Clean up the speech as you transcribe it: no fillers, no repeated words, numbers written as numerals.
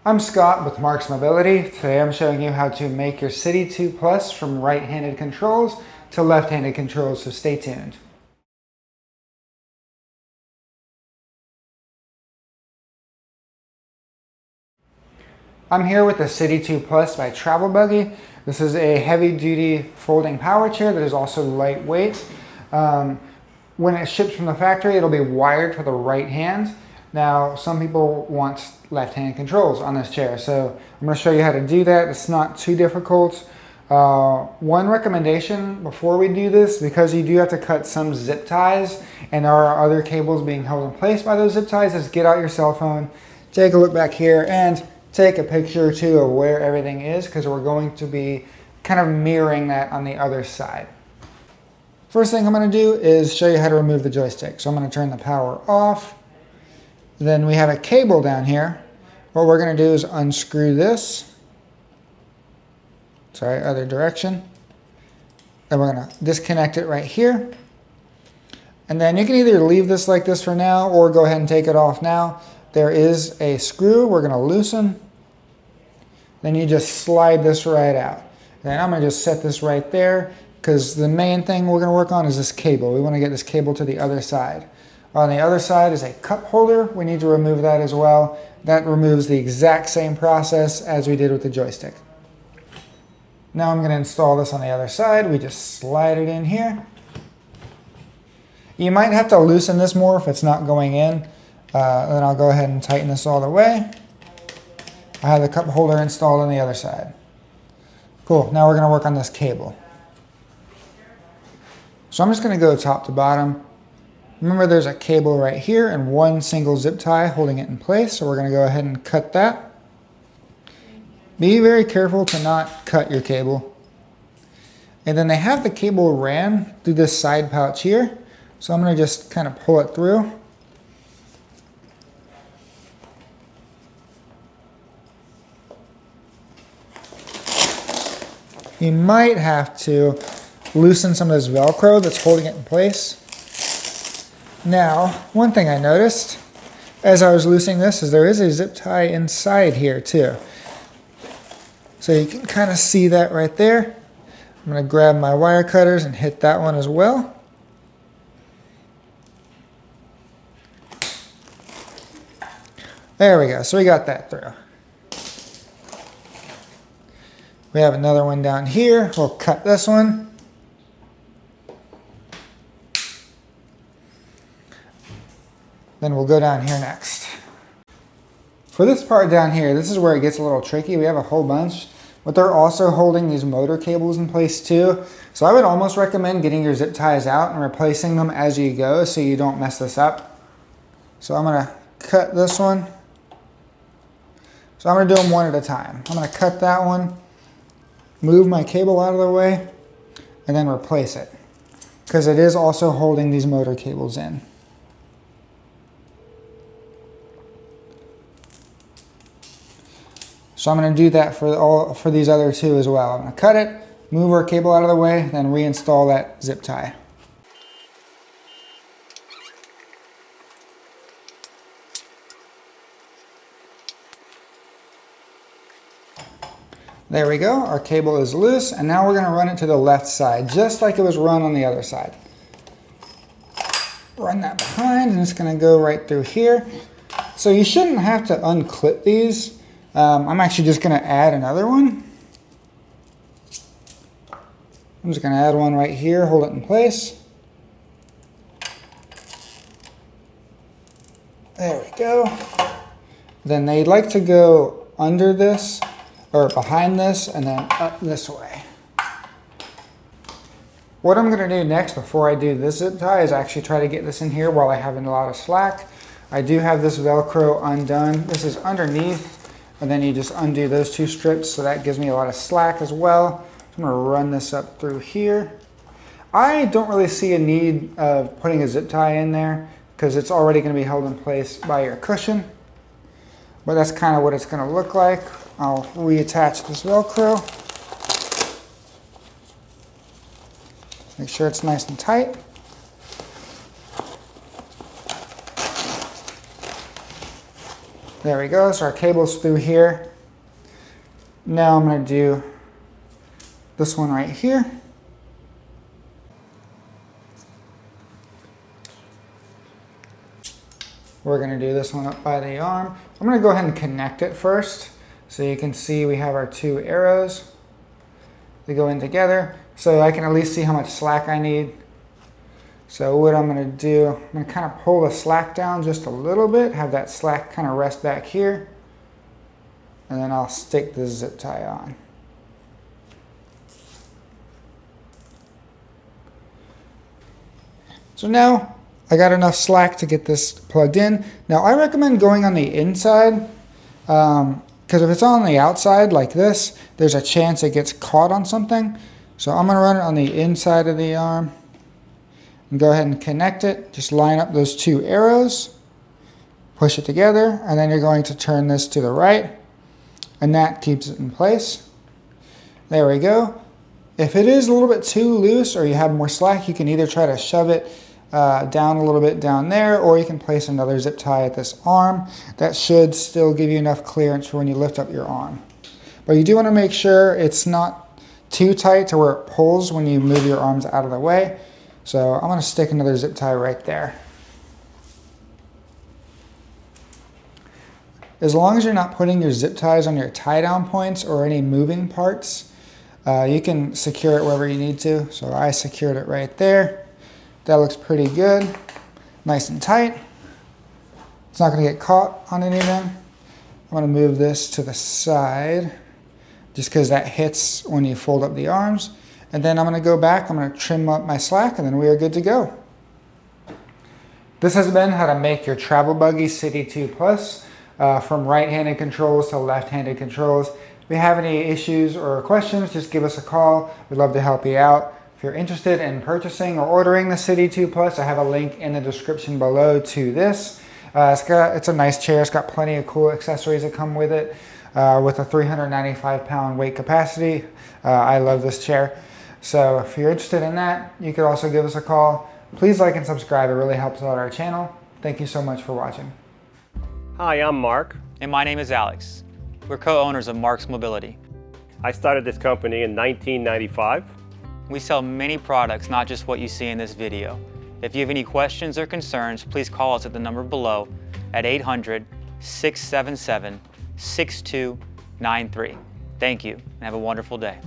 I'm Scott with Marcs Mobility. Today I'm showing you how to make your City 2 Plus from right-handed controls to left-handed controls, so stay tuned. I'm here with the City 2 Plus by Buggy. This is a heavy-duty folding power chair that is also lightweight. When it ships from the factory, it'll be wired for the right hand. Now, some people want left-hand controls on this chair, so I'm going to show you how to do that. It's not too difficult. One recommendation before we do this, because you do have to cut some zip ties and there are other cables being held in place by those zip ties, is get out your cell phone, take a look back here, and take a picture or two of where everything is, because we're going to be kind of mirroring that on the other side. First thing I'm going to do is show you how to remove the joystick. So I'm going to turn the power off. Then we have a cable down here. What we're going to do is unscrew this. Sorry, other direction. Then we're going to disconnect it right here. And then you can either leave this like this for now or go ahead and take it off now. There is a screw we're going to loosen. Then you just slide this right out. And I'm going to just set this right there because the main thing we're going to work on is this cable. We want to get this cable to the other side. On the other side is a cup holder. We need to remove that as well. That removes the exact same process as we did with the joystick. Now I'm going to install this on the other side. We just slide it in here. You might have to loosen this more if it's not going in. Then I'll go ahead and tighten this all the way. I have the cup holder installed on the other side. Cool, now we're going to work on this cable. So I'm just going to go top to bottom. Remember, there's a cable right here and one single zip tie holding it in place, so we're going to go ahead and cut that. Be very careful to not cut your cable. And then they have the cable ran through this side pouch here, so I'm going to just kind of pull it through. You might have to loosen some of this Velcro that's holding it in place. Now, one thing I noticed as I was loosening this is there is a zip tie inside here too. So you can kind of see that right there. I'm going to grab my wire cutters and hit that one as well. There we go, so we got that through. We have another one down here. We'll cut this one. Then we'll go down here next. For this part down here, this is where it gets a little tricky. We have a whole bunch, but they're also holding these motor cables in place too. So I would almost recommend getting your zip ties out and replacing them as you go so you don't mess this up. So I'm going to cut this one. So I'm going to do them one at a time. I'm going to cut that one, move my cable out of the way, and then replace it, because it is also holding these motor cables in. So I'm going to do that for these other two as well. I'm going to cut it, move our cable out of the way, then reinstall that zip tie. There we go, our cable is loose, and now we're going to run it to the left side, just like it was run on the other side. Run that behind, and it's going to go right through here. So you shouldn't have to unclip these. I'm actually just going to add another one. I'm just going to add one right here, hold it in place. There we go. Then they'd like to go under this, or behind this, and then up this way. What I'm going to do next before I do this zip tie is actually try to get this in here while I have a lot of slack. I do have this Velcro undone. This is underneath, and then you just undo those two strips, so that gives me a lot of slack as well. I'm going to run this up through here. I don't really see a need of putting a zip tie in there because it's already going to be held in place by your cushion. But that's kind of what it's going to look like. I'll reattach this Velcro. Make sure it's nice and tight. There we go, so our cable's through here. Now I'm gonna do this one right here. We're gonna do this one up by the arm. I'm gonna go ahead and connect it first. So you can see we have our two arrows. They go in together. So I can at least see how much slack I need. So what I'm gonna do, I'm gonna kind of pull the slack down just a little bit, have that slack kind of rest back here. And then I'll stick the zip tie on. So now I got enough slack to get this plugged in. Now I recommend going on the inside because if it's on the outside like this, there's a chance it gets caught on something. So I'm gonna run it on the inside of the arm and go ahead and connect it. Just line up those two arrows, push it together, and then you're going to turn this to the right, and that keeps it in place. There we go. If it is a little bit too loose or you have more slack, you can either try to shove it down a little bit down there, or you can place another zip tie at this arm. That should still give you enough clearance for when you lift up your arm. But you do want to make sure it's not too tight to where it pulls when you move your arms out of the way. So I'm going to stick another zip tie right there. As long as you're not putting your zip ties on your tie down points or any moving parts, you can secure it wherever you need to. So I secured it right there. That looks pretty good, nice and tight. It's not going to get caught on anything. I'm going to move this to the side just because that hits when you fold up the arms. And then I'm going to go back, I'm going to trim up my slack, and then we are good to go. This has been how to make your travel buggy City 2 Plus from right-handed controls to left-handed controls. If you have any issues or questions, just give us a call. We'd love to help you out. If you're interested in purchasing or ordering the City 2 Plus, I have a link in the description below to this. It's a nice chair. It's got plenty of cool accessories that come with it. With a 395-pound weight capacity. I love this chair. So if you're interested in that, you could also give us a call. Please like and subscribe. It really helps out our channel. Thank you so much for watching. Hi, I'm Marc. And my name is Alex. We're co-owners of Marcs Mobility. I started this company in 1995. We sell many products, not just what you see in this video. If you have any questions or concerns, please call us at the number below at 800-677-6293. Thank you, and have a wonderful day.